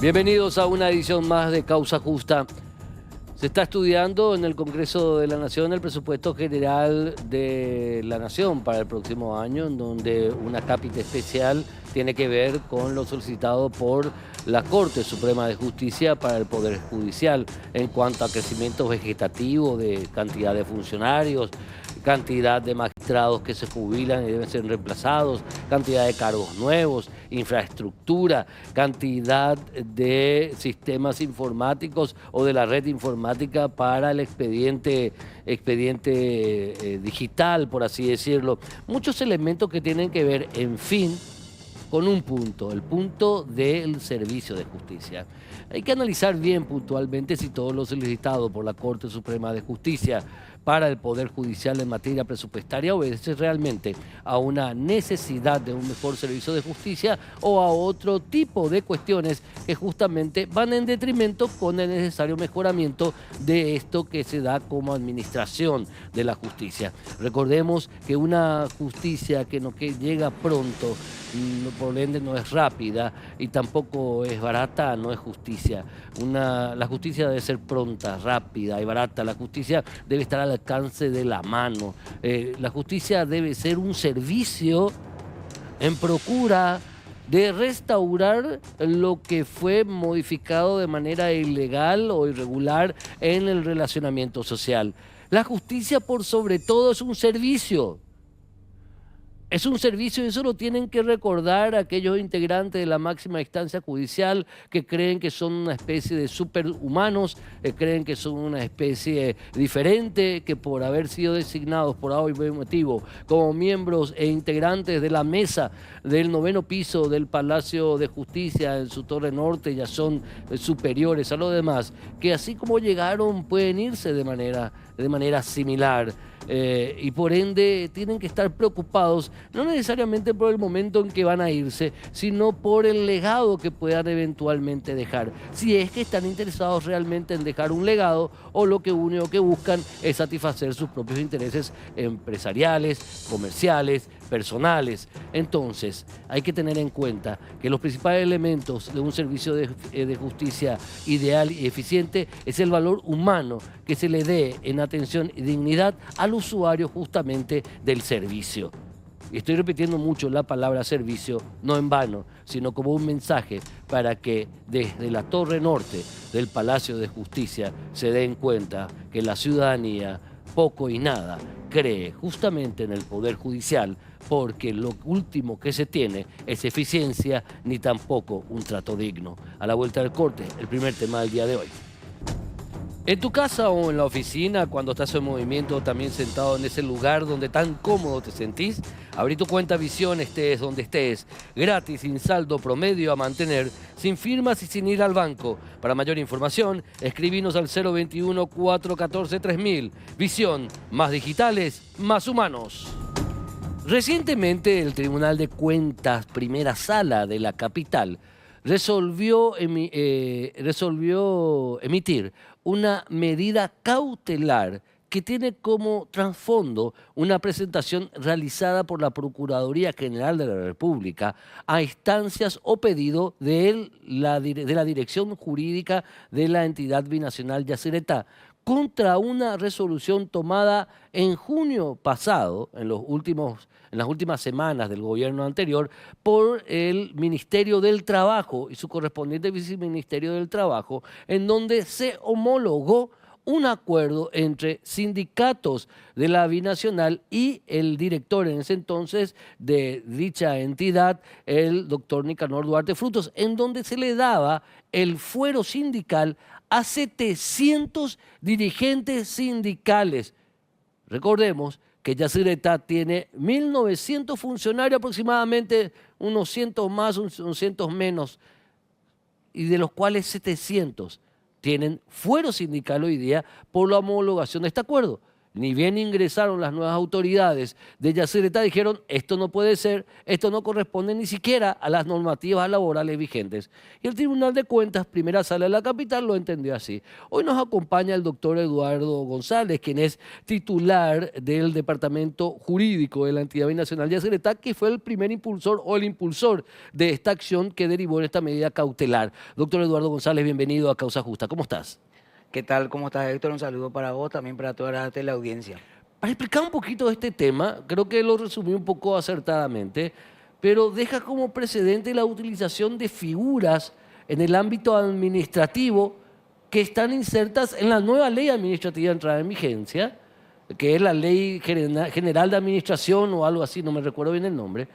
Bienvenidos a una edición más de Causa Justa. Se está estudiando en el Congreso de la Nación el presupuesto general de la Nación para el próximo año, en donde una cápita especial tiene que ver con lo solicitado por la Corte Suprema de Justicia para el Poder Judicial en cuanto a crecimiento vegetativo de cantidad de funcionarios, cantidad de magistrados que se jubilan y deben ser reemplazados, cantidad de cargos nuevos, infraestructura, cantidad de sistemas informáticos o de la red informática para el expediente digital, por así decirlo. Muchos elementos que tienen que ver, en fin, con un punto, el punto del servicio de justicia. Hay que analizar bien puntualmente si todo lo solicitado por la Corte Suprema de Justicia para el Poder Judicial en materia presupuestaria obedece realmente a una necesidad de un mejor servicio de justicia o a otro tipo de cuestiones que justamente van en detrimento con el necesario mejoramiento de esto que se da como administración de la justicia. Recordemos que una justicia que llega pronto, por ende no es rápida y tampoco es barata, no es justicia. La justicia debe ser pronta, rápida y barata. La justicia debe estar al alcance de la mano. La justicia debe ser un servicio en procura de restaurar lo que fue modificado de manera ilegal o irregular en el relacionamiento social. La justicia, por sobre todo, es un servicio. Es un servicio y eso lo tienen que recordar aquellos integrantes de la máxima instancia judicial que creen que son una especie de superhumanos, creen que son una especie diferente, que por haber sido designados por A o B motivo como miembros e integrantes de la mesa del 9º piso del Palacio de Justicia en su Torre Norte ya son superiores a los demás, que así como llegaron pueden irse de manera similar. Y por ende tienen que estar preocupados, no necesariamente por el momento en que van a irse, sino por el legado que puedan eventualmente dejar, si es que están interesados realmente en dejar un legado o lo que único que buscan es satisfacer sus propios intereses empresariales, comerciales, personales. Entonces hay que tener en cuenta que los principales elementos de un servicio de justicia ideal y eficiente es el valor humano que se le dé en atención y dignidad al usuario justamente del servicio. Y estoy repitiendo mucho la palabra servicio, no en vano, sino como un mensaje para que desde la Torre Norte del Palacio de Justicia se den cuenta que la ciudadanía poco y nada cree justamente en el Poder Judicial, porque lo último que se tiene es eficiencia ni tampoco un trato digno. A la vuelta del corte, el primer tema del día de hoy. En tu casa o en la oficina, cuando estás en movimiento, también sentado en ese lugar donde tan cómodo te sentís, abrí tu cuenta Visión, estés donde estés, gratis, sin saldo promedio a mantener, sin firmas y sin ir al banco. Para mayor información, escribinos al 021-414-3000. Visión, más digitales, más humanos. Recientemente, el Tribunal de Cuentas, primera sala de la capital, resolvió emitir una medida cautelar que tiene como trasfondo una presentación realizada por la Procuraduría General de la República a instancias o pedido de la Dirección Jurídica de la entidad binacional Yacyretá, contra una resolución tomada en junio pasado, en las últimas semanas del gobierno anterior, por el Ministerio del Trabajo y su correspondiente viceministerio del Trabajo, en donde se homologó un acuerdo entre sindicatos de la binacional y el director en ese entonces de dicha entidad, el doctor Nicanor Duarte Frutos, en donde se le daba el fuero sindical a 700 dirigentes sindicales. Recordemos que Yacyretá tiene 1.900 funcionarios aproximadamente, unos 100 más, unos 100 menos, y de los cuales 700 tienen fuero sindical hoy día por la homologación de este acuerdo. Ni bien ingresaron las nuevas autoridades de Yacyretá, dijeron, esto no puede ser, esto no corresponde ni siquiera a las normativas laborales vigentes. Y el Tribunal de Cuentas, primera sala de la capital, lo entendió así. Hoy nos acompaña el doctor Eduardo González, quien es titular del Departamento Jurídico de la Entidad Binacional Yacyretá, que fue el primer impulsor o el impulsor de esta acción que derivó en esta medida cautelar. Doctor Eduardo González, bienvenido a Causa Justa. ¿Cómo estás? ¿Qué tal? ¿Cómo estás, Héctor? Un saludo para vos, también para toda la teleaudiencia. Para explicar un poquito este tema, creo que lo resumí un poco acertadamente, pero deja como precedente la utilización de figuras en el ámbito administrativo que están insertas en la nueva ley administrativa entrada en vigencia, que es la Ley General de Administración o algo así, no me recuerdo bien el nombre,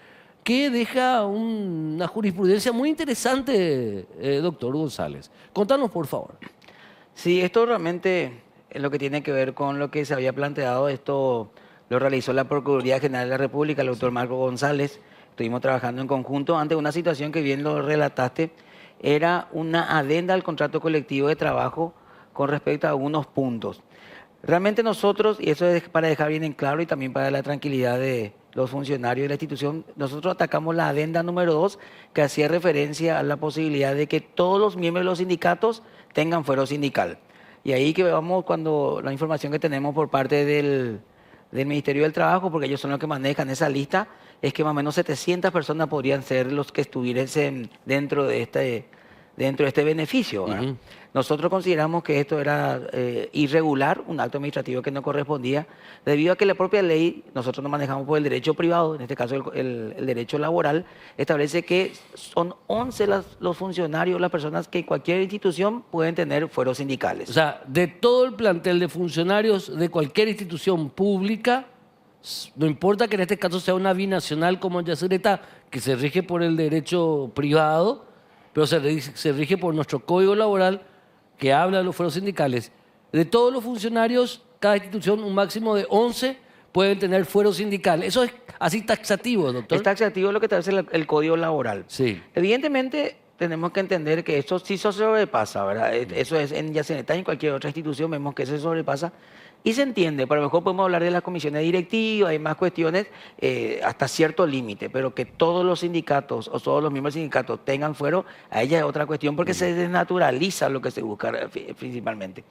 que deja una jurisprudencia muy interesante, doctor González. Contanos, por favor. Sí, esto realmente es lo que tiene que ver con lo que se había planteado. Esto lo realizó la Procuraduría General de la República, el doctor Marco González. Estuvimos trabajando en conjunto ante una situación que bien lo relataste. Era una adenda al contrato colectivo de trabajo con respecto a algunos puntos. Realmente nosotros, y eso es para dejar bien en claro y también para la tranquilidad de los funcionarios de la institución, nosotros atacamos la adenda número 2, que hacía referencia a la posibilidad de que todos los miembros de los sindicatos tengan fuero sindical. Y ahí que vamos cuando la información que tenemos por parte del Ministerio del Trabajo, porque ellos son los que manejan esa lista, es que más o menos 700 personas podrían ser los que estuviesen dentro de este beneficio, ¿verdad? Nosotros consideramos que esto era irregular, un acto administrativo que no correspondía, debido a que la propia ley, nosotros nos manejamos por el derecho privado, en este caso el derecho laboral, establece que son 11 los funcionarios, las personas que en cualquier institución pueden tener fueros sindicales. O sea, de todo el plantel de funcionarios de cualquier institución pública, no importa que en este caso sea una binacional como Yacyretá, que se rige por el derecho privado, pero se rige por nuestro código laboral que habla de los fueros sindicales. De todos los funcionarios, cada institución, un máximo de 11 pueden tener fuero sindical. Eso es así taxativo, doctor. Es taxativo lo que establece el código laboral. Sí. Evidentemente, tenemos que entender que esto sí se sobrepasa, ¿verdad? Eso es en Yacyretá y en cualquier otra institución vemos que se sobrepasa y se entiende. Pero a lo mejor podemos hablar de las comisiones directivas y más cuestiones hasta cierto límite, pero que todos los sindicatos o todos los miembros de sindicatos tengan fuero, a ella es otra cuestión porque se desnaturaliza lo que se busca principalmente.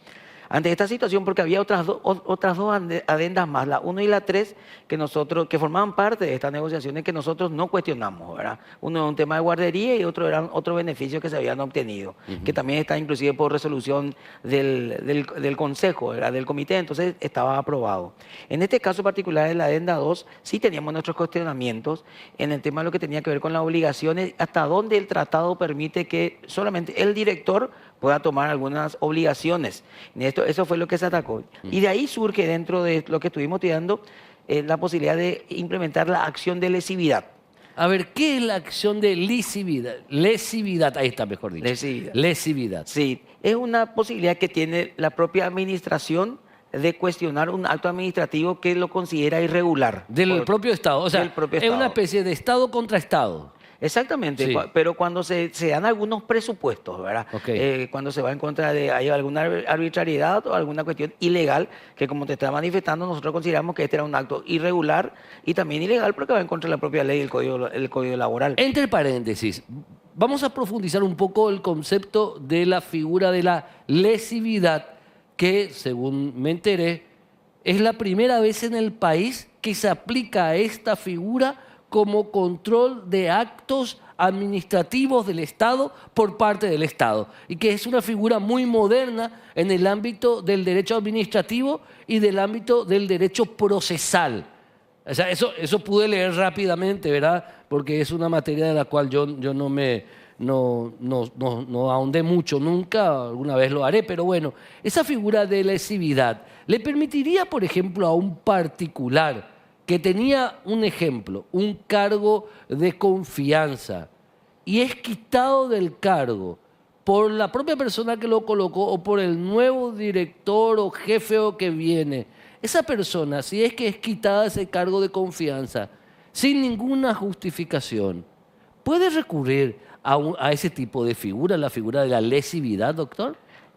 Ante esta situación, porque había otras dos adendas más, la 1 y la 3, que formaban parte de estas negociaciones que nosotros no cuestionamos, ¿verdad? Uno es un tema de guardería y otro eran otros beneficios que se habían obtenido, que también está inclusive por resolución del Consejo, ¿verdad? Del Comité, entonces estaba aprobado. En este caso particular de la adenda 2, sí teníamos nuestros cuestionamientos en el tema de lo que tenía que ver con las obligaciones, hasta dónde el tratado permite que solamente el director pueda tomar algunas obligaciones. Eso fue lo que se atacó. Y de ahí surge, dentro de lo que estuvimos estudiando, la posibilidad de implementar la acción de lesividad. A ver, ¿qué es la acción de lesividad? Lesividad, ahí está mejor dicho. Lesividad. Lesividad. Sí, es una posibilidad que tiene la propia administración de cuestionar un acto administrativo que lo considera irregular. Del propio Estado. O sea, es una especie de Estado contra Estado. Exactamente, Sí. pero cuando se dan algunos presupuestos, ¿verdad? Ok. Cuando se va en contra de hay alguna arbitrariedad o alguna cuestión ilegal, que como te estaba manifestando, nosotros consideramos que este era un acto irregular y también ilegal porque va en contra de la propia ley, el código laboral. Entre paréntesis, vamos a profundizar un poco el concepto de la figura de la lesividad, que, según me enteré, es la primera vez en el país que se aplica a esta figura como control de actos administrativos del Estado por parte del Estado, y que es una figura muy moderna en el ámbito del derecho administrativo y del ámbito del derecho procesal. O sea, eso pude leer rápidamente, ¿verdad? Porque es una materia de la cual yo no ahondé mucho nunca, alguna vez lo haré, pero bueno, esa figura de lesividad le permitiría, por ejemplo, a un particular que tenía un ejemplo, un cargo de confianza, y es quitado del cargo por la propia persona que lo colocó o por el nuevo director o jefe o que viene. Esa persona, si es que es quitada ese cargo de confianza sin ninguna justificación, ¿puede recurrir a ese tipo de figura, la figura de la lesividad, doctor?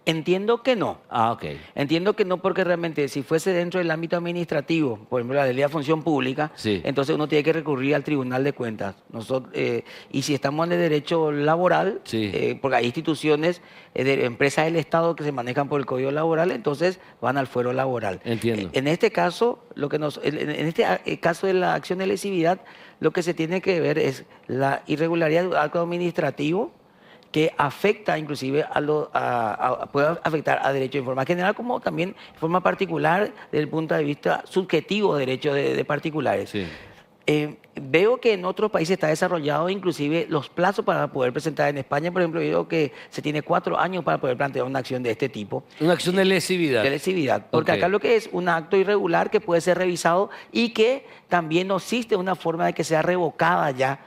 Entiendo que no. Ah, ok. Entiendo que no, porque realmente si fuese dentro del ámbito administrativo, por ejemplo la ley de función pública, Sí. entonces uno tiene que recurrir al Tribunal de Cuentas. Y si estamos en el derecho laboral, Sí. porque hay instituciones de empresas del Estado que se manejan por el Código Laboral, entonces van al fuero laboral. Entiendo. En este caso, en este caso de la acción de lesividad, lo que se tiene que ver es la irregularidad de un acto administrativo que afecta inclusive puede afectar a derecho de forma general como también de forma particular desde el punto de vista subjetivo de derechos de particulares. Sí. Veo que en otros países está desarrollado inclusive los plazos para poder presentar. En España, por ejemplo, veo que se tiene 4 años para poder plantear una acción de este tipo. Una acción de lesividad. De lesividad. Porque Ok. acá lo que es un acto irregular que puede ser revisado y que también no existe una forma de que sea revocada ya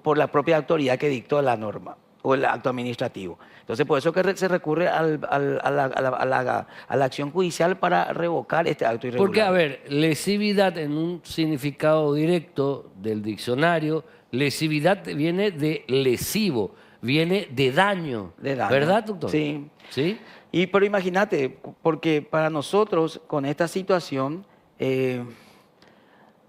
por la propia autoridad que dictó la norma o el acto administrativo. Entonces, por eso que se recurre a la acción judicial para revocar este acto irregular. Porque, a ver, lesividad en un significado directo del diccionario, lesividad viene de lesivo, viene de daño. De daño. ¿Verdad, doctor? Sí. ¿Sí? Pero imagínate, porque para nosotros con esta situación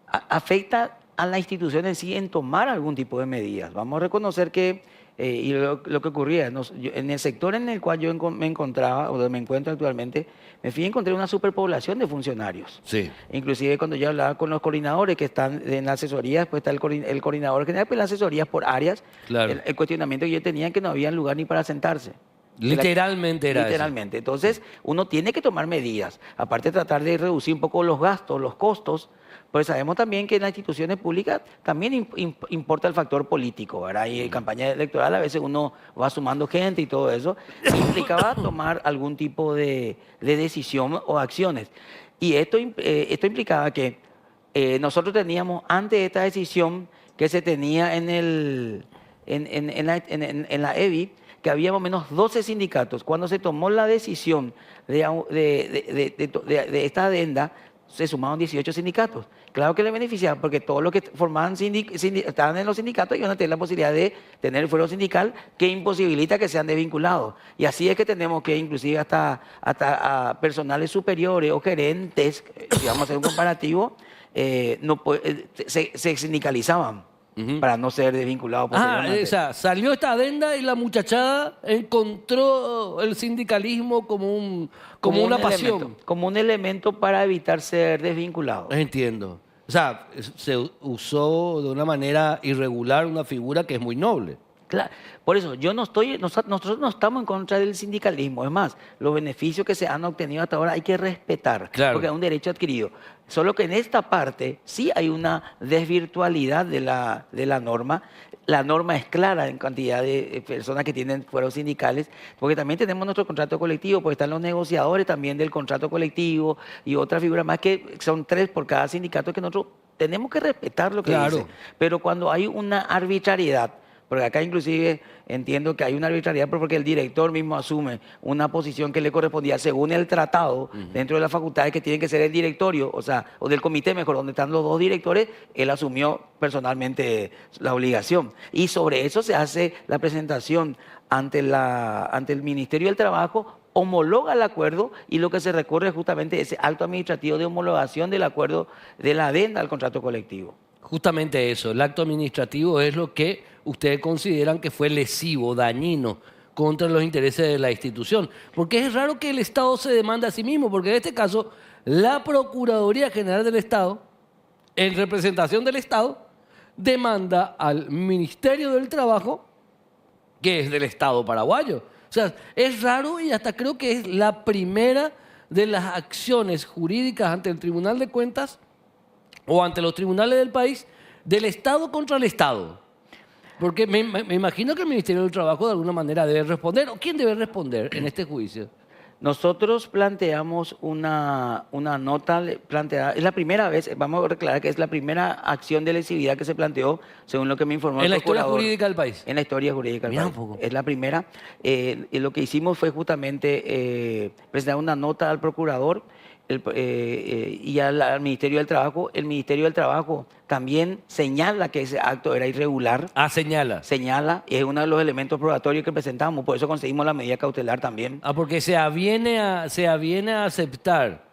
afecta a la institución en sí en tomar algún tipo de medidas. Vamos a reconocer que, y lo que ocurría, en el sector en el cual yo me encontraba, o donde me encuentro actualmente, me fui a encontrar una superpoblación de funcionarios. Sí. Inclusive cuando yo hablaba con los coordinadores que están en la asesoría, después está el coordinador general, pues las asesorías por áreas, Claro. el cuestionamiento que yo tenía es que no había lugar ni para sentarse. Literalmente era eso. Literalmente. Entonces, uno tiene que tomar medidas. Aparte de tratar de reducir un poco los gastos, los costos, pues sabemos también que en las instituciones públicas también importa el factor político, ¿verdad? Y en campaña electoral a veces uno va sumando gente y todo eso. Implicaba tomar algún tipo de decisión o acciones. Y esto implicaba que nosotros teníamos, antes de esta decisión que se tenía en la EBI, que había más o menos 12 sindicatos. Cuando se tomó la decisión de esta adenda, se sumaron 18 sindicatos. Claro que le beneficiaba porque todos los que formaban estaban en los sindicatos iban a tener la posibilidad de tener el fuero sindical que imposibilita que sean desvinculados. Y así es que tenemos que inclusive hasta a personales superiores o gerentes, si vamos a hacer un comparativo, se sindicalizaban. Para no ser desvinculado posteriormente. O sea, salió esta adenda y la muchachada encontró el sindicalismo como una pasión. Como un elemento para evitar ser desvinculado. Entiendo. O sea, se usó de una manera irregular una figura que es muy noble. Claro, por eso nosotros no estamos en contra del sindicalismo. Es más, los beneficios que se han obtenido hasta ahora hay que respetar, Claro. porque es un derecho adquirido. Solo que en esta parte sí hay una desvirtualidad de la norma. La norma es clara en cantidad de personas que tienen fueros sindicales, porque también tenemos nuestro contrato colectivo, porque están los negociadores también del contrato colectivo y otras figuras más que son 3 por cada sindicato que nosotros tenemos que respetar lo que Claro. dice. Pero cuando hay una arbitrariedad, porque acá inclusive entiendo que hay una arbitrariedad porque el director mismo asume una posición que le correspondía según el tratado dentro de las facultades que tienen que ser el directorio, o del comité mejor, donde están los 2 directores, él asumió personalmente la obligación. Y sobre eso se hace la presentación ante el Ministerio del Trabajo, homologa el acuerdo y lo que se recurre es justamente ese acto administrativo de homologación del acuerdo de la adenda al contrato colectivo. Justamente eso, el acto administrativo es lo que ustedes consideran que fue lesivo, dañino contra los intereses de la institución. Porque es raro que el Estado se demande a sí mismo, porque en este caso la Procuraduría General del Estado, en representación del Estado, demanda al Ministerio del Trabajo, que es del Estado paraguayo. O sea, es raro y hasta creo que es la primera de las acciones jurídicas ante el Tribunal de Cuentas o ante los tribunales del país del Estado contra el Estado. Porque me imagino que el Ministerio del Trabajo de alguna manera debe responder. ¿O quién debe responder en este juicio? Nosotros planteamos una nota planteada, es la primera vez, vamos a reclarar que es la primera acción de lesividad que se planteó, según lo que me informó el En la historia procurador. jurídica del país. En la historia jurídica del Mirá país. un poco. Es la primera. Y lo que hicimos fue justamente presentar una nota al procurador y al Ministerio del Trabajo. El Ministerio del Trabajo también señala que ese acto era irregular. Ah, señala. Señala, y es uno de los elementos probatorios que presentamos, por eso conseguimos la medida cautelar también, Ah, porque se aviene a aceptar.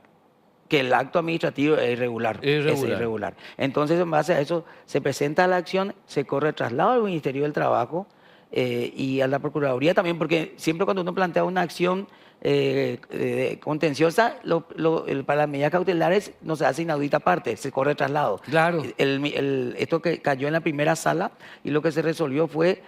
que el acto administrativo es irregular. Irregular. Es irregular. Entonces, en base a eso, se presenta la acción, se corre traslado al Ministerio del Trabajo y a la Procuraduría también, porque siempre cuando uno plantea una acción contenciosa, para las medidas cautelares no se hace inaudita parte, se corre traslado. Claro. Esto que cayó en la primera sala y lo que se resolvió fue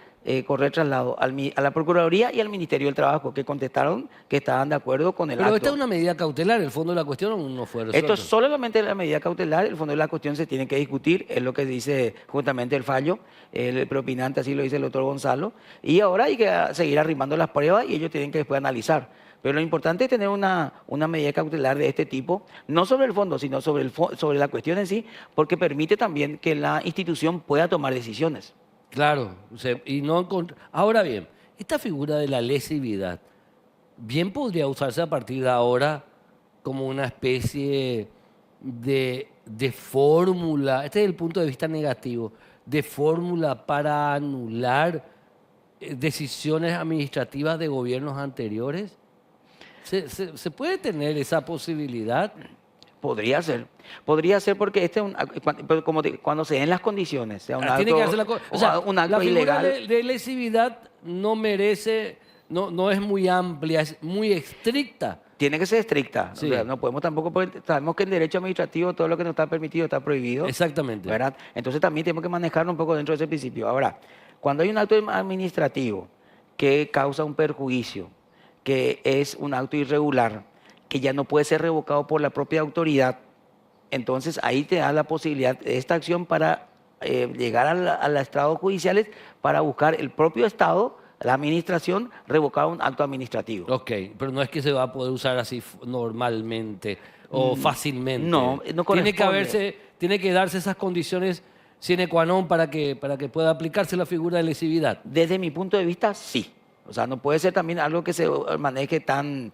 correr traslado a la Procuraduría y al Ministerio del Trabajo, que contestaron que estaban de acuerdo con el Pero acto. esta es una medida cautelar, el fondo de la cuestión aún no fue resuelto. Esto es solamente la medida cautelar, el fondo de la cuestión se tiene que discutir, es lo que dice justamente el fallo, el preopinante, así lo dice el doctor Gonzalo, y ahora hay que seguir arrimando las pruebas y ellos tienen que después analizar. Pero lo importante es tener una medida cautelar de este tipo, no sobre el fondo, sino sobre la cuestión en sí, porque permite también que la institución pueda tomar decisiones. Claro, y no ahora bien, esta figura de la lesividad bien podría usarse a partir de ahora como una especie de fórmula, este es el punto de vista negativo, de fórmula para anular decisiones administrativas de gobiernos anteriores. ¿Se puede tener esa posibilidad? Podría ser porque este es pero cuando se den las condiciones, sea un Tiene que hacer acto, o sea, un acto la figura ilegal. de lesividad no merece, no es muy amplia, es muy estricta. Tiene que ser estricta. Sí. O sea, no podemos tampoco, porque sabemos que en derecho administrativo todo lo que no está permitido está prohibido. Exactamente. ¿Verdad? Entonces también tenemos que manejarlo un poco dentro de ese principio. Ahora, cuando hay un acto administrativo que causa un perjuicio, que es un acto irregular, que ya no puede ser revocado por la propia autoridad, entonces ahí te da la posibilidad de esta acción para llegar a los estrados judiciales para buscar el propio Estado, la administración, revocar un acto administrativo. Ok, pero no es que se va a poder usar así normalmente o fácilmente. No, no corresponde. Tiene que darse esas condiciones sine qua non para que pueda aplicarse la figura de lesividad. Desde mi punto de vista, sí. O sea, no puede ser también algo que se maneje tan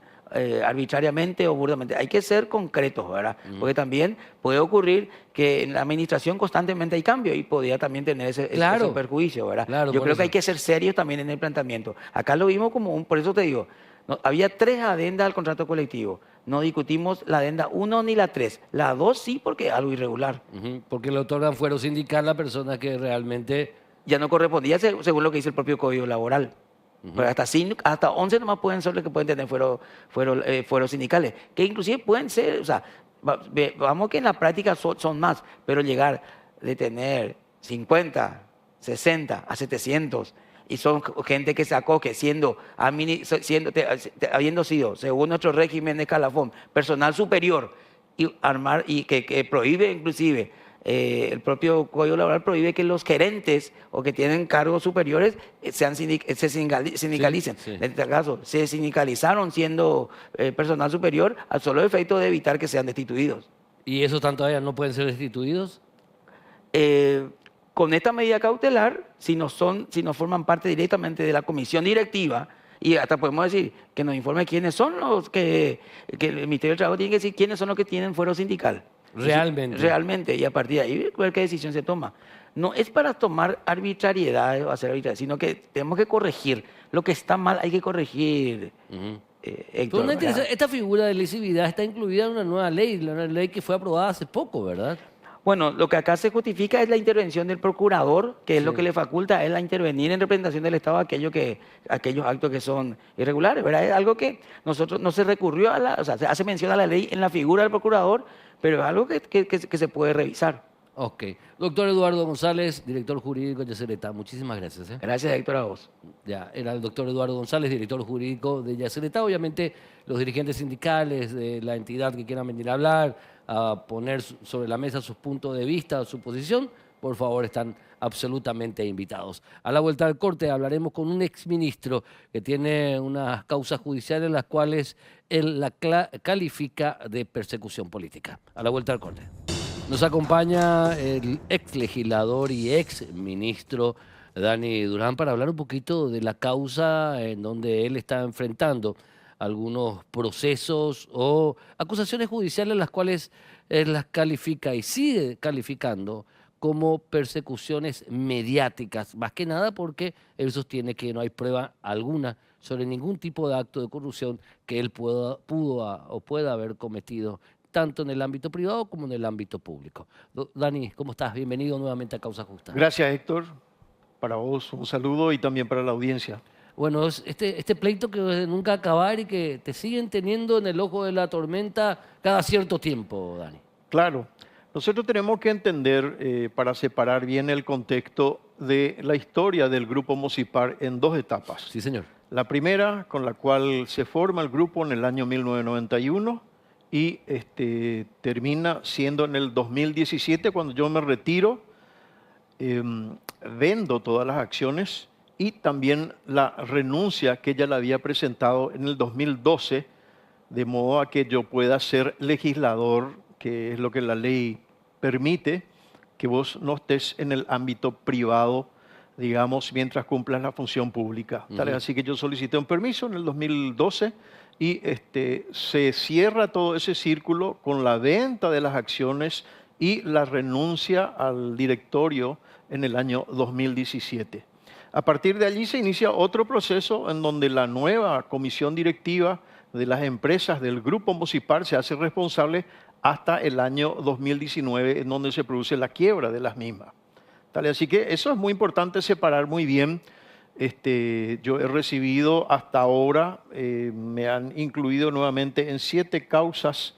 arbitrariamente o burdamente. Hay que ser concretos, ¿verdad? Porque también puede ocurrir que en la administración constantemente hay cambio y podría también tener ese perjuicio, ¿verdad? Claro, yo por creo eso. que hay que ser serios también en el planteamiento. Acá lo vimos como por eso te digo, había 3 adendas al contrato colectivo. No discutimos la adenda 1 ni la 3. La 2 sí, porque es algo irregular. Porque le otorgan fuero sindical a personas que realmente... Ya no correspondía según lo que dice el propio Código Laboral. Pero hasta 11 nomás pueden ser los que pueden tener fueros sindicales, que inclusive pueden ser, o sea, vamos que en la práctica son más, pero llegar de tener 50, 60 a 700, y son gente que se acoge habiendo sido, según nuestro régimen de escalafón, personal superior, y que prohíbe inclusive el propio Código Laboral prohíbe que los gerentes o que tienen cargos superiores se sindicalicen. Sí. En este caso, se sindicalizaron siendo personal superior al solo efecto de evitar que sean destituidos. ¿Y esos tanto todavía no pueden ser destituidos? Con esta medida cautelar, si no forman parte directamente de la comisión directiva, y hasta podemos decir que nos informe quiénes son los que el Ministerio del Trabajo tiene que decir quiénes son los que tienen fuero sindical. Realmente. Realmente, y a partir de ahí ver qué decisión se toma. No es para tomar arbitrariedad o hacer arbitrariedad, sino que tenemos que corregir. Lo que está mal hay que corregir. Héctor, Pero esta figura de lesividad está incluida en una nueva ley, la ley que fue aprobada hace poco, ¿verdad? Bueno, lo que acá se justifica es la intervención del procurador, que es lo que le faculta a él a intervenir en representación del Estado aquellos actos que son irregulares, ¿verdad? Es algo que nosotros no se recurrió o sea, se hace mención a la ley en la figura del procurador, pero es algo que se puede revisar. Ok. Doctor Eduardo González, director jurídico de Yacyretá, muchísimas gracias. Gracias, Héctor, a vos. Ya, era el doctor Eduardo González, director jurídico de Yacyretá. Obviamente, los dirigentes sindicales de la entidad que quieran venir a hablar, a poner sobre la mesa sus puntos de vista, su posición, por favor, están absolutamente invitados. A la vuelta al corte hablaremos con un exministro que tiene unas causas judiciales en las cuales él la califica de persecución política. A la vuelta al corte. Nos acompaña el ex legislador y ex ministro Dani Durán para hablar un poquito de la causa en donde él está enfrentando algunos procesos o acusaciones judiciales las cuales las califica y sigue calificando como persecuciones mediáticas, más que nada porque él sostiene que no hay prueba alguna sobre ningún tipo de acto de corrupción que él o pueda haber cometido, tanto en el ámbito privado como en el ámbito público. Dani, ¿cómo estás? Bienvenido nuevamente a Causa Justa. Gracias, Héctor. Para vos un saludo y también para la audiencia. Bueno, es este pleito que nunca acabar y que te siguen teniendo en el ojo de la tormenta cada cierto tiempo, Dani. Claro, nosotros tenemos que entender, para separar bien el contexto de la historia del Grupo Mocipar en dos etapas. Sí, señor. La primera, con la cual se forma el grupo en el año 1991 y termina siendo en el 2017, cuando yo me retiro, vendo todas las acciones y también la renuncia que ella le había presentado en el 2012, de modo a que yo pueda ser legislador, que es lo que la ley permite, que vos no estés en el ámbito privado, digamos, mientras cumplas la función pública. Así que yo solicité un permiso en el 2012 y se cierra todo ese círculo con la venta de las acciones y la renuncia al directorio en el año 2017. A partir de allí se inicia otro proceso en donde la nueva comisión directiva de las empresas del Grupo Mocipar se hace responsable hasta el año 2019, en donde se produce la quiebra de las mismas. Así que eso es muy importante separar muy bien. Yo he recibido hasta ahora, me han incluido nuevamente en 7 causas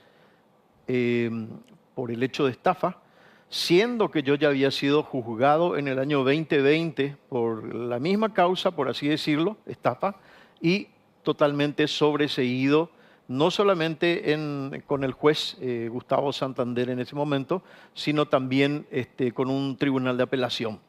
por el hecho de estafa, siendo que yo ya había sido juzgado en el año 2020 por la misma causa, por así decirlo, estafa, y totalmente sobreseído, no solamente con el juez Gustavo Santander en ese momento, sino también con un tribunal de apelación.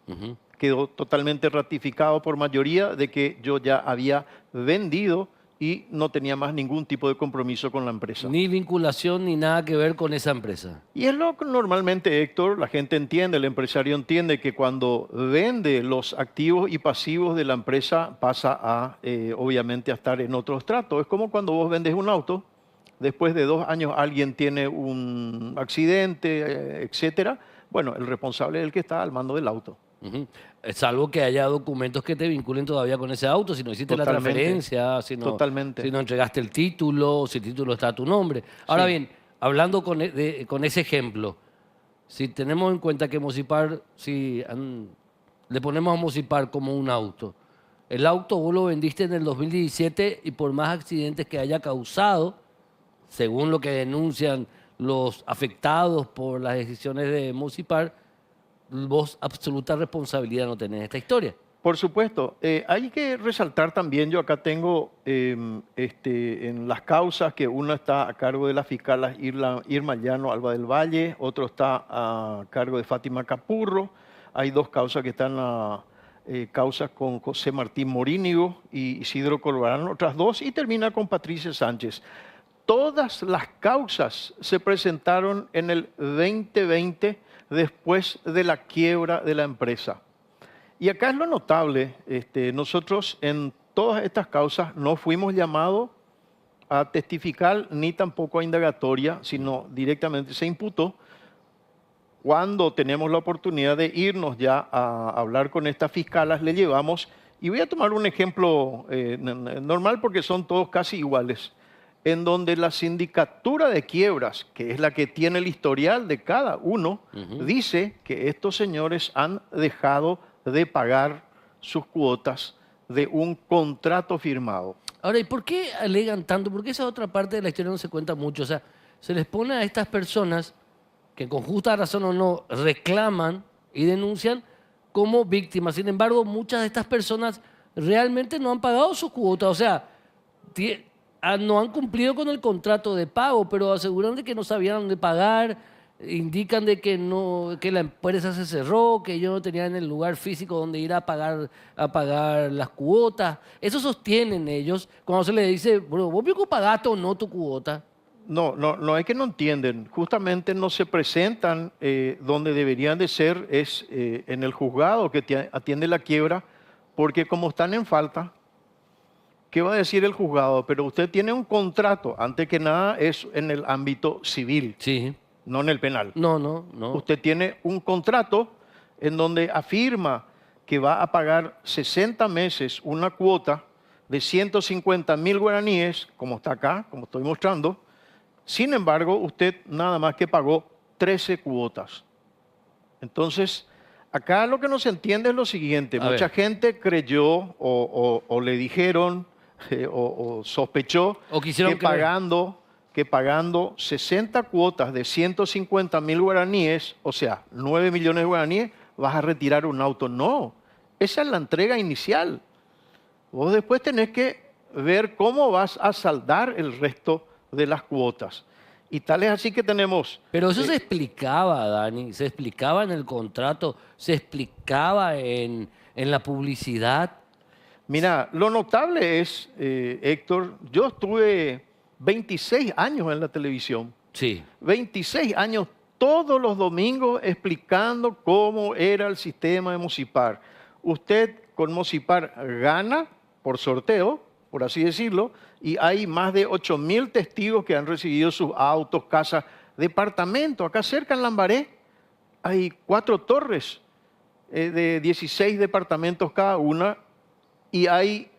Quedó totalmente ratificado por mayoría de que yo ya había vendido y no tenía más ningún tipo de compromiso con la empresa. Ni vinculación ni nada que ver con esa empresa. Y es lo que normalmente, Héctor, la gente entiende, el empresario entiende que cuando vende los activos y pasivos de la empresa pasa a, obviamente, a estar en otro estrato. Es como cuando vos vendes un auto, después de 2 años alguien tiene un accidente, etcétera. Bueno, el responsable es el que está al mando del auto. Salvo que haya documentos que te vinculen todavía con ese auto, si no hiciste la transferencia, si no entregaste el título, si el título está a tu nombre. Ahora bien, hablando con ese ejemplo, si tenemos en cuenta que Mocipar, le ponemos a Mocipar como un auto, el auto vos lo vendiste en el 2017 y por más accidentes que haya causado, según lo que denuncian los afectados por las decisiones de Mocipar, vos absoluta responsabilidad no tenés en esta historia. Por supuesto. Hay que resaltar también, yo acá tengo en las causas que una está a cargo de la fiscal Irma Llano Alba del Valle, otro está a cargo de Fátima Capurro, hay 2 causas que están causas con José Martín Morínigo y Isidro Corbarán, otras 2, y termina con Patricia Sánchez. Todas las causas se presentaron en el 2020 después de la quiebra de la empresa. Y acá es lo notable, nosotros en todas estas causas no fuimos llamados a testificar ni tampoco a indagatoria, sino directamente se imputó. Cuando tenemos la oportunidad de irnos ya a hablar con estas fiscalas, le llevamos, y voy a tomar un ejemplo normal porque son todos casi iguales, en donde la sindicatura de quiebras, que es la que tiene el historial de cada uno, dice que estos señores han dejado de pagar sus cuotas de un contrato firmado. Ahora, ¿y por qué alegan tanto? Porque esa otra parte de la historia no se cuenta mucho. O sea, se les pone a estas personas que con justa razón o no reclaman y denuncian como víctimas. Sin embargo, muchas de estas personas realmente no han pagado sus cuotas. O sea, no han cumplido con el contrato de pago, pero aseguran de que no sabían dónde pagar, indican de que la empresa se cerró, que ellos no tenían el lugar físico donde ir a pagar las cuotas. Eso sostienen ellos cuando se les dice, bro, ¿vos pagaste o no tu cuota? No es que no entienden. Justamente no se presentan donde deberían de ser, es en el juzgado que atiende la quiebra, porque como están en falta, qué va a decir el juzgado, pero usted tiene un contrato, antes que nada es en el ámbito civil, Sí. no en el penal. No. Usted tiene un contrato en donde afirma que va a pagar 60 meses una cuota de 150.000 guaraníes, como está acá, como estoy mostrando. Sin embargo, usted nada más que pagó 13 cuotas. Entonces, acá lo que no se entiende es lo siguiente. A Mucha ver. gente creyó o le dijeron o sospechó O quisieron que creer. que pagando 60 cuotas de 150.000 guaraníes, o sea, 9 millones de guaraníes, vas a retirar un auto. No, esa es la entrega inicial. Vos después tenés que ver cómo vas a saldar el resto de las cuotas. Y tal es así que tenemos... Pero eso se explicaba, Dani, se explicaba en el contrato, se explicaba en la publicidad. Mira, lo notable es, Héctor, yo estuve 26 años en la televisión, Sí. 26 años todos los domingos explicando cómo era el sistema de Mosipar. Usted con Mosipar gana por sorteo, por así decirlo, y hay más de 8.000 testigos que han recibido sus autos, casas, departamentos. Acá cerca en Lambaré hay 4 torres de 16 departamentos cada una y hay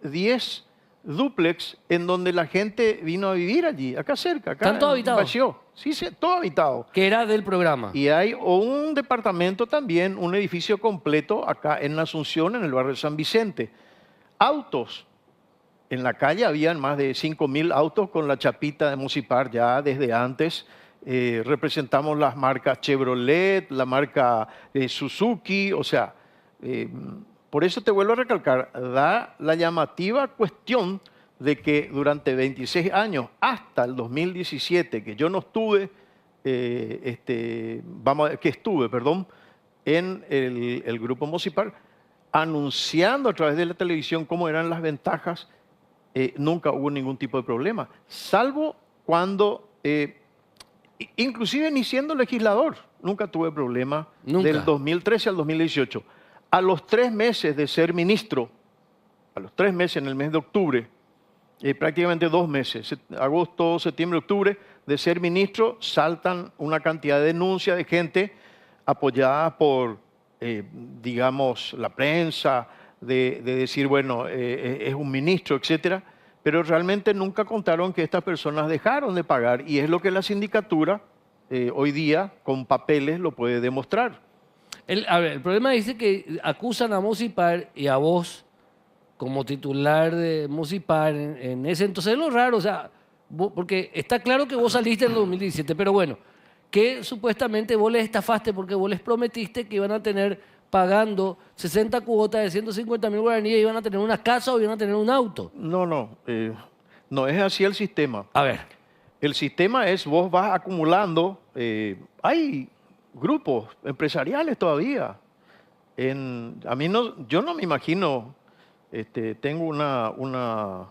10 dúplex en donde la gente vino a vivir allí, acá cerca, acá ¿Están todos en habitados? Bachió. Sí, sí, todo habitado. Que era del programa. Y hay un departamento también, un edificio completo acá en Asunción, en el barrio de San Vicente. Autos. En la calle habían más de 5.000 autos con la chapita de Mosipar ya desde antes. Representamos las marcas Chevrolet, la marca Suzuki, o sea, por eso te vuelvo a recalcar, da la llamativa cuestión de que durante 26 años, hasta el 2017, que yo no estuve, en el grupo Mosipar, anunciando a través de la televisión cómo eran las ventajas, nunca hubo ningún tipo de problema, salvo cuando, inclusive ni siendo legislador, nunca tuve problema Nunca. del 2013 al 2018. A los 3 meses de ser ministro, a los 3 meses en el mes de octubre, prácticamente 2 meses, agosto, septiembre, octubre, de ser ministro, saltan una cantidad de denuncias de gente apoyada por, digamos, la prensa, de decir, bueno, es un ministro, etcétera, pero realmente nunca contaron que estas personas dejaron de pagar y es lo que la sindicatura hoy día con papeles lo puede demostrar. A ver, el problema dice que acusan a Mosipar y a vos como titular de Mosipar en ese entonces. Es lo raro, o sea, porque está claro que vos saliste en el 2017, pero bueno, que supuestamente vos les estafaste porque vos les prometiste que iban a tener pagando 60 cuotas de 150.000 guaraníes y iban a tener una casa o iban a tener un auto. No, no es así el sistema. A ver, El sistema es, vos vas acumulando, hay grupos empresariales todavía. A mí no, yo no me imagino, tengo una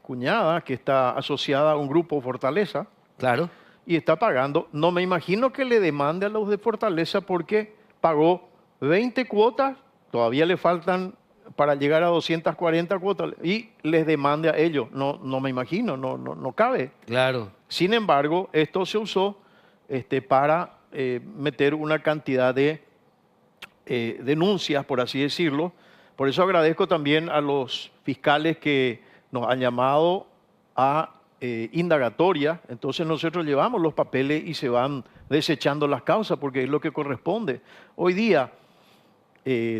cuñada que está asociada a un grupo Fortaleza claro. y está pagando. No me imagino que le demande a los de Fortaleza porque pagó 20 cuotas, todavía le faltan para llegar a 240 cuotas y les demande a ellos. No, no me imagino, no cabe. Claro. Sin embargo, esto se usó para meter una cantidad de denuncias, por así decirlo. Por eso agradezco también a los fiscales que nos han llamado a indagatoria. Entonces nosotros llevamos los papeles y se van desechando las causas porque es lo que corresponde. Hoy día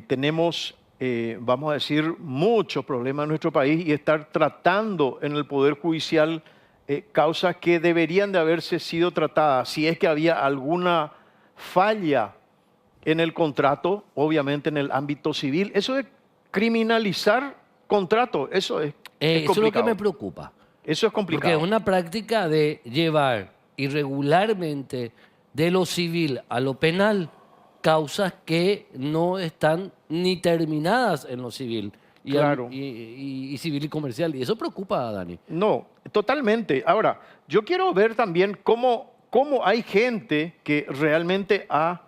tenemos, vamos a decir, muchos problemas en nuestro país y estar tratando en el Poder Judicial causas que deberían de haberse sido tratadas. Si es que había alguna falla en el contrato, obviamente en el ámbito civil, eso de criminalizar contrato, eso es Eso es lo que complicado. me preocupa. Eso es Porque complicado. es una práctica de llevar irregularmente de lo civil a lo penal causas que no están ni terminadas en lo civil y, Claro. y civil y comercial. Y eso preocupa a Dani. No, totalmente. Ahora, yo quiero ver también cómo hay gente que realmente ha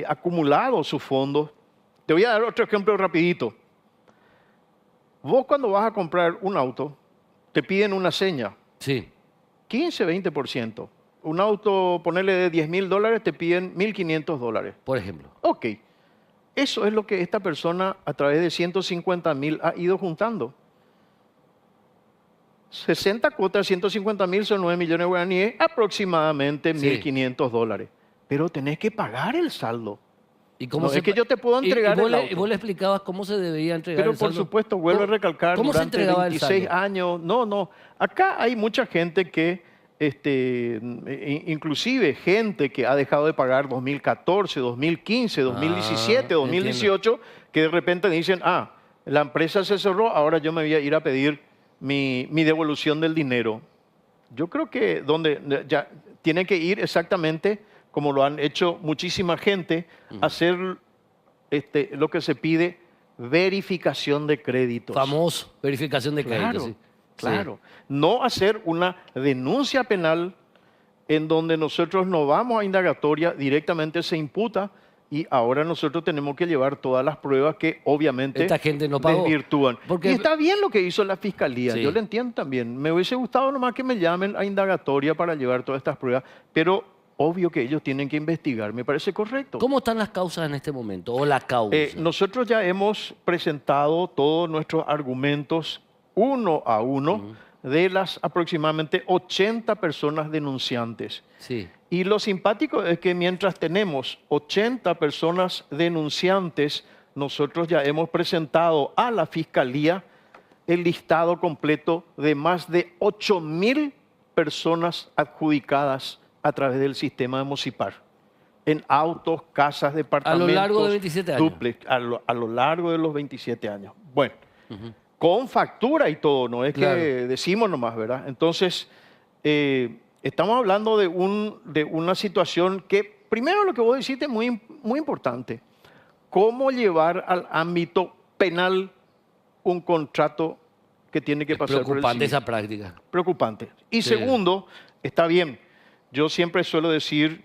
acumulado sus fondos. Te voy a dar otro ejemplo rapidito. Vos cuando vas a comprar un auto, te piden una seña, Sí, 15, 20%. Un auto, ponerle de $10.000, te piden $1.500. por ejemplo. Ok, eso es lo que esta persona a través de 150.000 ha ido juntando. 60 cuotas, 150.000 son 9 millones de guaraníes, aproximadamente Sí. $1.500. Pero tenés que pagar el saldo. ¿Y cómo No se es que yo te puedo y entregar vos el le, auto. y vos le explicabas cómo se debía entregar Pero el por saldo? supuesto, vuelvo a recalcar, ¿Cómo se durante entregaba el 26 saldo? años, no. Acá hay mucha gente que, inclusive gente que ha dejado de pagar 2014, 2015, 2017, Entiendo. 2018, que de repente dicen, la empresa se cerró, ahora yo me voy a ir a pedir mi devolución del dinero. Yo creo que donde ya tiene que ir exactamente como lo han hecho muchísima gente, hacer lo que se pide, verificación de créditos. Famoso, verificación de crédito, Claro, sí. claro. No hacer una denuncia penal en donde nosotros no vamos a indagatoria, directamente se imputa y ahora nosotros tenemos que llevar todas las pruebas que obviamente Esta gente no pagó. desvirtúan. Porque- Y está bien lo que hizo la fiscalía, Sí. yo lo entiendo también. Me hubiese gustado nomás que me llamen a indagatoria para llevar todas estas pruebas, pero obvio que ellos tienen que investigar, me parece correcto. ¿Cómo están las causas en este momento? ¿O la causa? Nosotros ya hemos presentado todos nuestros argumentos uno a uno de las aproximadamente 80 personas denunciantes. Sí. Y lo simpático es que mientras tenemos 80 personas denunciantes, nosotros ya hemos presentado a la Fiscalía el listado completo de más de 8.000 personas adjudicadas a través del sistema de Mosipar, en autos, casas, departamentos. largo de 27 años. dúplex, a lo largo de los 27 años. Bueno, con factura y todo, no es Claro. que decimos nomás, ¿verdad? Entonces, estamos hablando de una situación que, primero lo que vos decís es muy, muy importante. ¿Cómo llevar al ámbito penal un contrato que tiene que pasar por el Preocupante civil? esa práctica. Preocupante. Y Sí. segundo, está bien. Yo siempre suelo decir,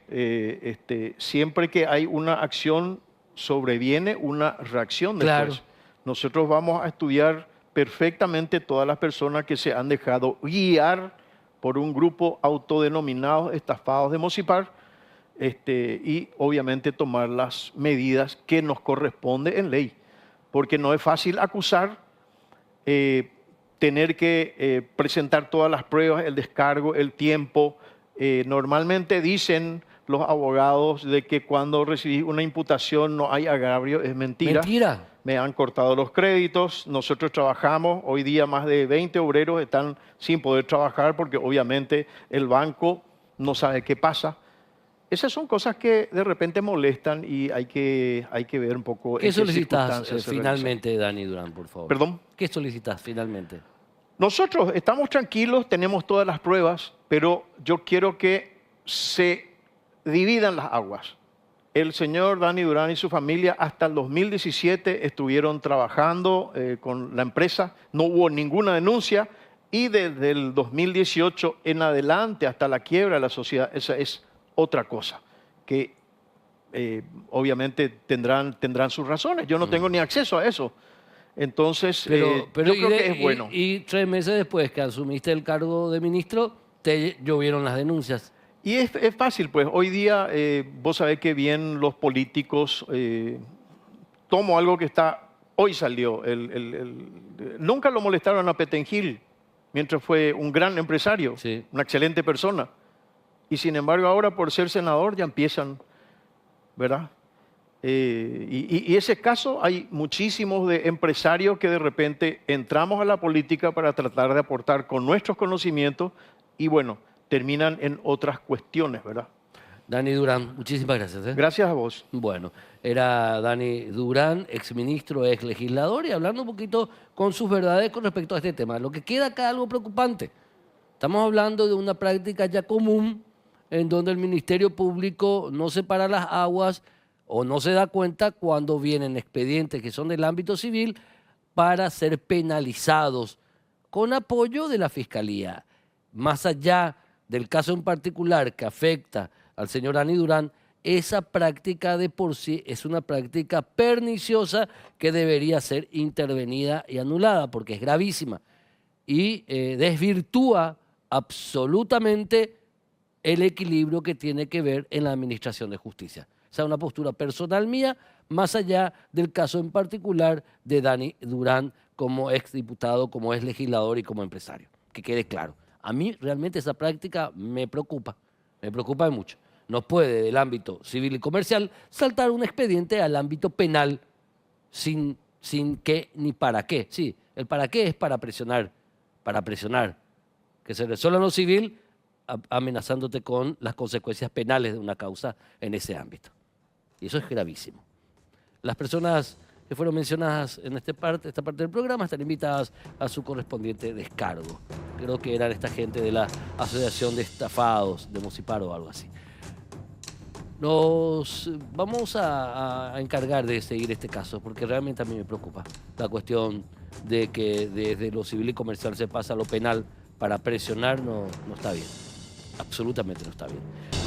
siempre que hay una acción, sobreviene una reacción después. Claro. Nosotros vamos a estudiar perfectamente todas las personas que se han dejado guiar por un grupo autodenominado estafados de Mosipar, y obviamente tomar las medidas que nos corresponde en ley. Porque no es fácil acusar, tener que presentar todas las pruebas, el descargo, el tiempo. Normalmente dicen los abogados de que cuando recibís una imputación no hay agravio, es mentira. Mentira. Me han cortado los créditos, nosotros trabajamos, hoy día más de 20 obreros están sin poder trabajar porque obviamente el banco no sabe qué pasa. Esas son cosas que de repente molestan y hay que ver un poco ¿Qué en solicitas circunstancias se realizan. finalmente, Dani Durán, por favor? ¿Perdón? ¿Qué solicitas finalmente? Nosotros estamos tranquilos, tenemos todas las pruebas, pero yo quiero que se dividan las aguas. El señor Dani Durán y su familia hasta el 2017 estuvieron trabajando con la empresa, no hubo ninguna denuncia y desde el 2018 en adelante hasta la quiebra de la sociedad, esa es otra cosa, que obviamente tendrán sus razones. Yo no tengo ni acceso a eso. Entonces, yo creo que es bueno. Y 3 meses después que asumiste el cargo de ministro, te llovieron las denuncias. Y es fácil, pues. Hoy día, vos sabés que bien los políticos, tomo algo que está, hoy salió, nunca lo molestaron a Petengil, mientras fue un gran empresario, Sí. una excelente persona. Y sin embargo, ahora por ser senador ya empiezan, ¿verdad? Y ese caso hay muchísimos de empresarios que de repente entramos a la política para tratar de aportar con nuestros conocimientos y bueno, terminan en otras cuestiones, ¿verdad? Dani Durán, muchísimas gracias. Gracias a vos. Bueno, era Dani Durán, exministro, ex legislador, y hablando un poquito con sus verdades con respecto a este tema. Lo que queda acá es algo preocupante. Estamos hablando de una práctica ya común en donde el Ministerio Público no separa las aguas o no se da cuenta cuando vienen expedientes que son del ámbito civil para ser penalizados con apoyo de la Fiscalía. Más allá del caso en particular que afecta al señor Dani Durán, esa práctica de por sí es una práctica perniciosa que debería ser intervenida y anulada porque es gravísima y desvirtúa absolutamente el equilibrio que tiene que ver en la administración de justicia. O sea, una postura personal mía, más allá del caso en particular de Dani Durán como exdiputado, como ex legislador y como empresario. Que quede claro. A mí realmente esa práctica me preocupa mucho. No puede del ámbito civil y comercial saltar un expediente al ámbito penal sin qué ni para qué. Sí, el para qué es para presionar, que se resuelva lo civil amenazándote con las consecuencias penales de una causa en ese ámbito. Y eso es gravísimo. Las personas que fueron mencionadas en esta parte del programa están invitadas a su correspondiente descargo. Creo que eran esta gente de la Asociación de Estafados de Mocipar o algo así. Nos vamos a encargar de seguir este caso porque realmente a mí me preocupa la cuestión de que desde lo civil y comercial se pasa a lo penal para presionar no está bien. Absolutamente no está bien.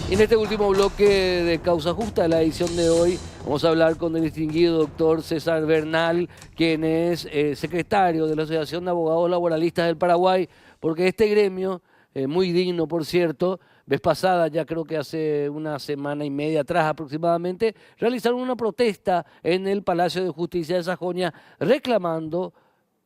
Y en este último bloque de Causa Justa, la edición de hoy, vamos a hablar con el distinguido doctor César Bernal, quien es secretario de la Asociación de Abogados Laboralistas del Paraguay, porque este gremio, muy digno por cierto, vez pasada, ya creo que hace una semana y media atrás aproximadamente, realizaron una protesta en el Palacio de Justicia de Sajonia reclamando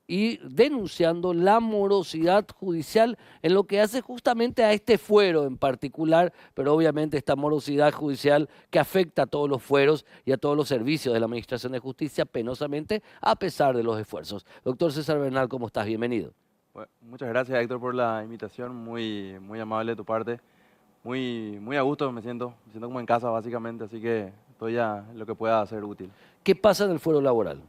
y denunciando la morosidad judicial en lo que hace justamente a este fuero en particular, pero obviamente esta morosidad judicial que afecta a todos los fueros y a todos los servicios de la Administración de Justicia penosamente a pesar de los esfuerzos. Doctor César Bernal, ¿cómo estás? Bienvenido. Bueno, muchas gracias, Héctor, por la invitación, muy amable de tu parte. Muy a gusto me siento como en casa básicamente, así que estoy a lo que pueda ser útil. ¿Qué pasa en el fuero laboral?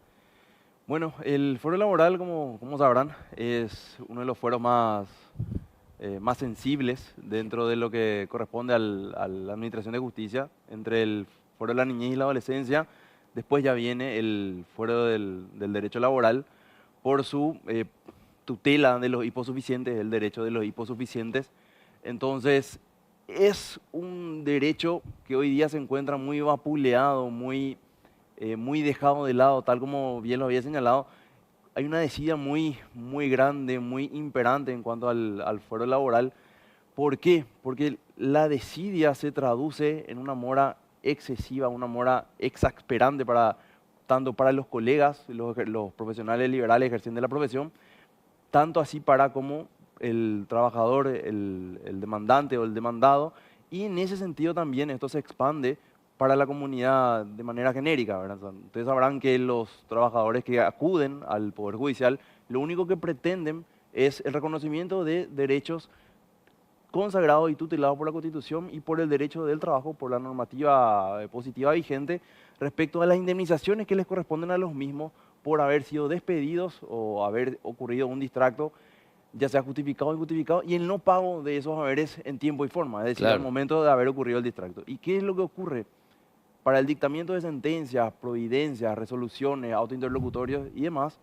Bueno, el fuero laboral, como sabrán, es uno de los fueros más sensibles dentro de lo que corresponde a la Administración de Justicia. Entre el fuero de la niñez y la adolescencia, después ya viene el fuero del derecho laboral por su tutela de los hiposuficientes, el derecho de los hiposuficientes. Entonces, es un derecho que hoy día se encuentra muy vapuleado, muy dejado de lado, tal como bien lo había señalado. Hay una desidia muy grande, muy imperante en cuanto al fuero laboral. ¿Por qué? Porque la desidia se traduce en una mora excesiva, una mora exasperante tanto para los colegas, los profesionales liberales ejerciendo la profesión, tanto así para como el trabajador, el demandante o el demandado, y en ese sentido también esto se expande para la comunidad de manera genérica, ¿verdad? Ustedes sabrán que los trabajadores que acuden al Poder Judicial, lo único que pretenden es el reconocimiento de derechos consagrados y tutelados por la Constitución y por el derecho del trabajo, por la normativa positiva vigente, respecto a las indemnizaciones que les corresponden a los mismos por haber sido despedidos o haber ocurrido un distracto, ya sea justificado o injustificado, y el no pago de esos haberes en tiempo y forma, es decir, Claro. al momento de haber ocurrido el distracto. ¿Y qué es lo que ocurre? Para el dictamiento de sentencias, providencias, resoluciones, autointerlocutorios y demás,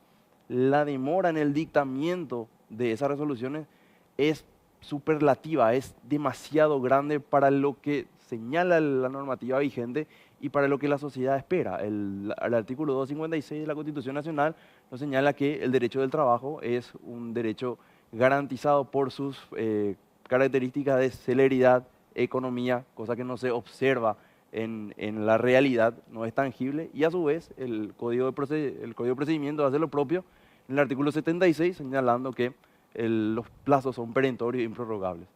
la demora en el dictamiento de esas resoluciones es superlativa, es demasiado grande para lo que señala la normativa vigente y para lo que la sociedad espera. El artículo 256 de la Constitución Nacional nos señala que el derecho del trabajo es un derecho garantizado por sus características de celeridad, economía, cosa que no se observa en la realidad, no es tangible, y a su vez el Código de Procedimiento hace lo propio en el artículo 76, señalando que los plazos son perentorios e improrrogables.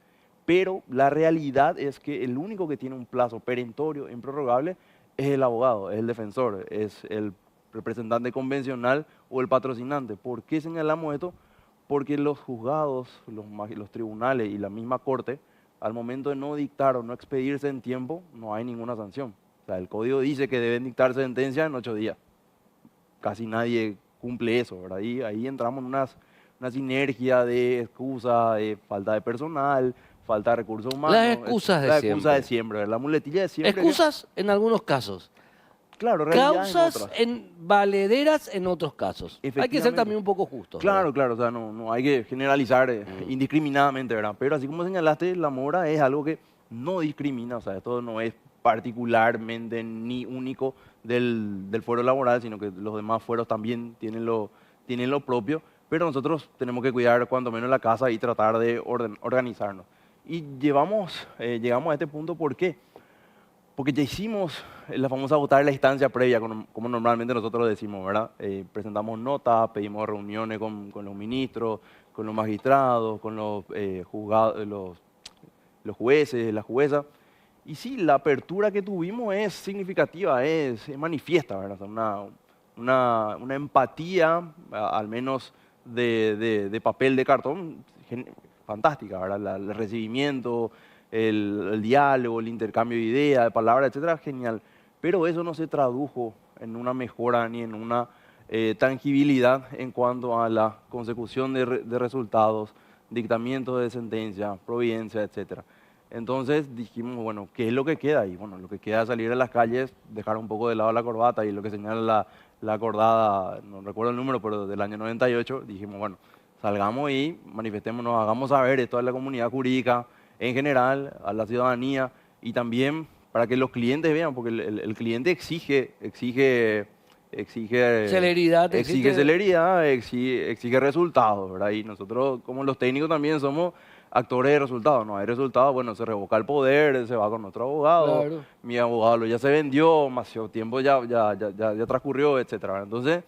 Pero la realidad es que el único que tiene un plazo perentorio e improrrogable es el abogado, es el defensor, es el representante convencional o el patrocinante. ¿Por qué señalamos esto? Porque los juzgados, los tribunales y la misma corte, al momento de no dictar o no expedirse en tiempo, no hay ninguna sanción. O sea, el código dice que deben dictar sentencia en 8 días. Casi nadie cumple eso, ¿verdad? Ahí entramos en una sinergia de excusas, de falta de personal, falta de recursos humanos. Las excusas de la siempre. excusa de siempre, ¿verdad? La muletilla de siempre. Excusas en algunos casos. Claro, realidad Causas en otras. valederas en otros casos. Hay que ser Efectivamente. también un poco justos. Claro, claro, o sea, no hay que generalizar indiscriminadamente, ¿verdad? Pero así como señalaste, la mora es algo que no discrimina, o sea, esto no es particularmente ni único del fuero laboral, sino que los demás fueros también tienen lo propio, pero nosotros tenemos que cuidar cuanto menos la casa y tratar de organizarnos. Y llegamos a este punto, ¿por qué? Porque ya hicimos la famosa votar en la instancia previa, como normalmente nosotros decimos, ¿verdad? Presentamos notas, pedimos reuniones con los ministros, con los magistrados, con los juzgados, los jueces, las juezas. Y sí, la apertura que tuvimos es significativa, es manifiesta, ¿verdad? O sea, una empatía, al menos de papel de cartón, fantástica, ¿verdad? El recibimiento, el diálogo, el intercambio de ideas, de palabras, etcétera, genial. Pero eso no se tradujo en una mejora ni en una tangibilidad en cuanto a la consecución de resultados, dictamientos de sentencia, providencia, etcétera. Entonces dijimos, bueno, ¿qué es lo que queda? Y bueno, lo que queda es salir a las calles, dejar un poco de lado la corbata y lo que señala la acordada, no recuerdo el número, pero del año 98, dijimos, bueno, salgamos y manifestémonos, hagamos saber esto a la comunidad jurídica en general, a la ciudadanía y también para que los clientes vean, porque el cliente exige Celeridad. exige resultados, ¿verdad? Y nosotros como los técnicos también somos actores de resultados. No hay resultados, bueno, se revoca el poder, se va con otro abogado, Claro. mi abogado ya se vendió, demasiado tiempo ya transcurrió, etcétera. Entonces,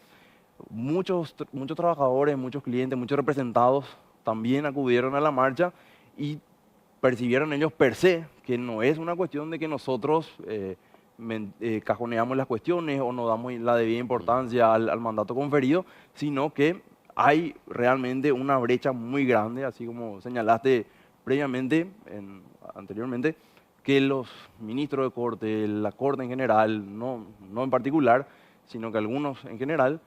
muchos trabajadores, muchos clientes, muchos representados también acudieron a la marcha y percibieron ellos per se que no es una cuestión de que nosotros cajoneamos las cuestiones o no damos la debida importancia al mandato conferido, sino que hay realmente una brecha muy grande, así como señalaste previamente, anteriormente, que los ministros de corte, la corte en general, no en particular, sino que algunos en general,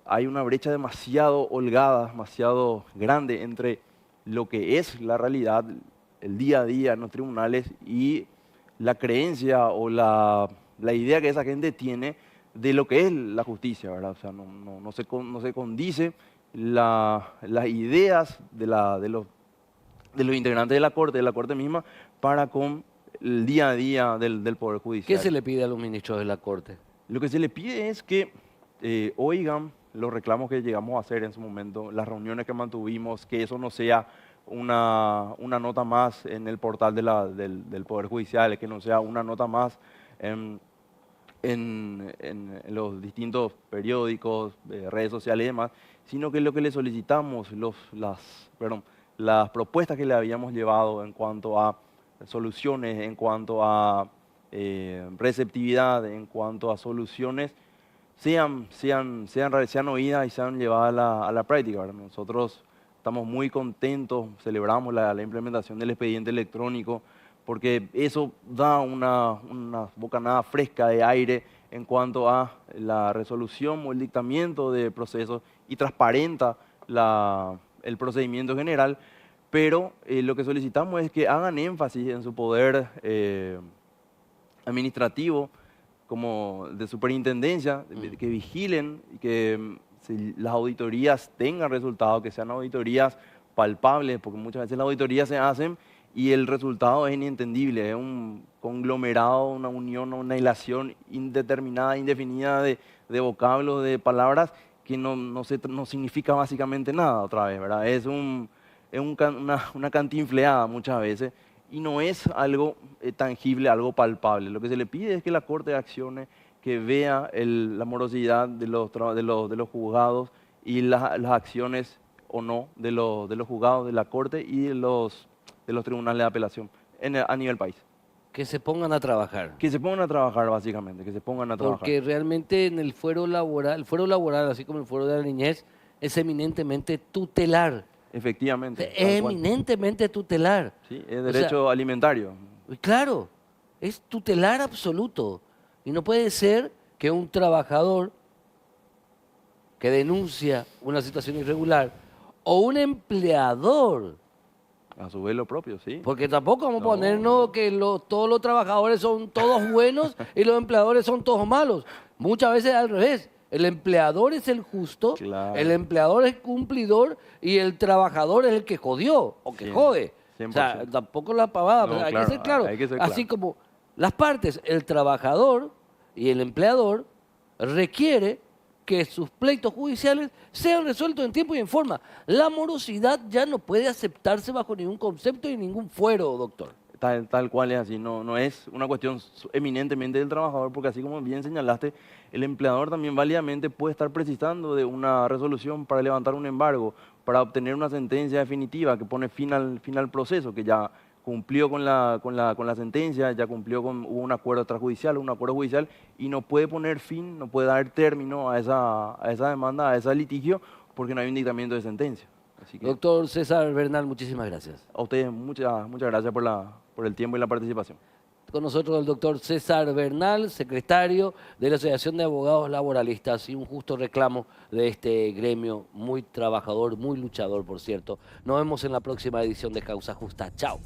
hay una brecha demasiado holgada, demasiado grande entre lo que es la realidad, el día a día en los tribunales y la creencia o la idea que esa gente tiene de lo que es la justicia, ¿verdad? O sea, no se condice las ideas de los integrantes de la Corte misma, para con el día a día del Poder Judicial. ¿Qué se le pide a los ministros de la Corte? Lo que se le pide es que oigan los reclamos que llegamos a hacer en su momento, las reuniones que mantuvimos, que eso no sea una nota más en el portal del Poder Judicial, que no sea una nota más en los distintos periódicos, redes sociales y demás, sino que lo que le solicitamos, las propuestas que le habíamos llevado en cuanto a soluciones, en cuanto a receptividad, en cuanto a soluciones, sean oídas y sean llevadas a la práctica, ¿verdad? Nosotros estamos muy contentos, celebramos la implementación del expediente electrónico, porque eso da una bocanada fresca de aire en cuanto a la resolución o el dictamiento de procesos y transparenta el procedimiento general, pero lo que solicitamos es que hagan énfasis en su poder administrativo, como de superintendencia, que vigilen y que las auditorías tengan resultados, que sean auditorías palpables, porque muchas veces las auditorías se hacen y el resultado es inentendible, es un conglomerado, una unión, una hilación indeterminada, indefinida de vocablos, de palabras que no significa básicamente nada otra vez, ¿verdad? Es una cantinfleada muchas veces y no es algo tangible, algo palpable. Lo que se le pide es que la Corte accione, que vea la morosidad de los juzgados y las acciones o no de los juzgados de la Corte y de los tribunales de apelación a nivel país. Que se pongan a trabajar. Que se pongan a trabajar, básicamente, que se pongan a trabajar. Porque realmente en el fuero laboral, así como el fuero de la niñez, es eminentemente tutelar. Efectivamente. Es eminentemente tutelar. Sí, es derecho alimentario. Claro, es tutelar absoluto. Y no puede ser que un trabajador que denuncia una situación irregular o un empleador, A su vez lo propio, sí. porque tampoco vamos a No. ponernos que todos los trabajadores son todos buenos y los empleadores son todos malos. Muchas veces al revés. El empleador es el justo, Claro. el empleador es el cumplidor y el trabajador es el que jodió o que Cien- jode. O sea, 100%. tampoco la pavada, No, pero hay claro, que ser claro. hay que ser Así claro. como las partes, el trabajador y el empleador, requiere que sus pleitos judiciales sean resueltos en tiempo y en forma. La morosidad ya no puede aceptarse bajo ningún concepto y ningún fuero, doctor. Tal cual es así, no es una cuestión eminentemente del trabajador, porque así como bien señalaste, el empleador también válidamente puede estar precisando de una resolución para levantar un embargo, para obtener una sentencia definitiva que pone fin al proceso, que ya cumplió con la sentencia, ya cumplió hubo un acuerdo extrajudicial, un acuerdo judicial, y no puede poner fin, no puede dar término a esa demanda, a ese litigio, porque no hay un dictamento de sentencia. Así que, Doctor César Bernal, muchísimas gracias. a ustedes muchas gracias por el tiempo y la participación. Con nosotros el doctor César Bernal, secretario de la Asociación de Abogados Laboralistas, y un justo reclamo de este gremio muy trabajador, muy luchador, por cierto. Nos vemos en la próxima edición de Causa Justa. Chao.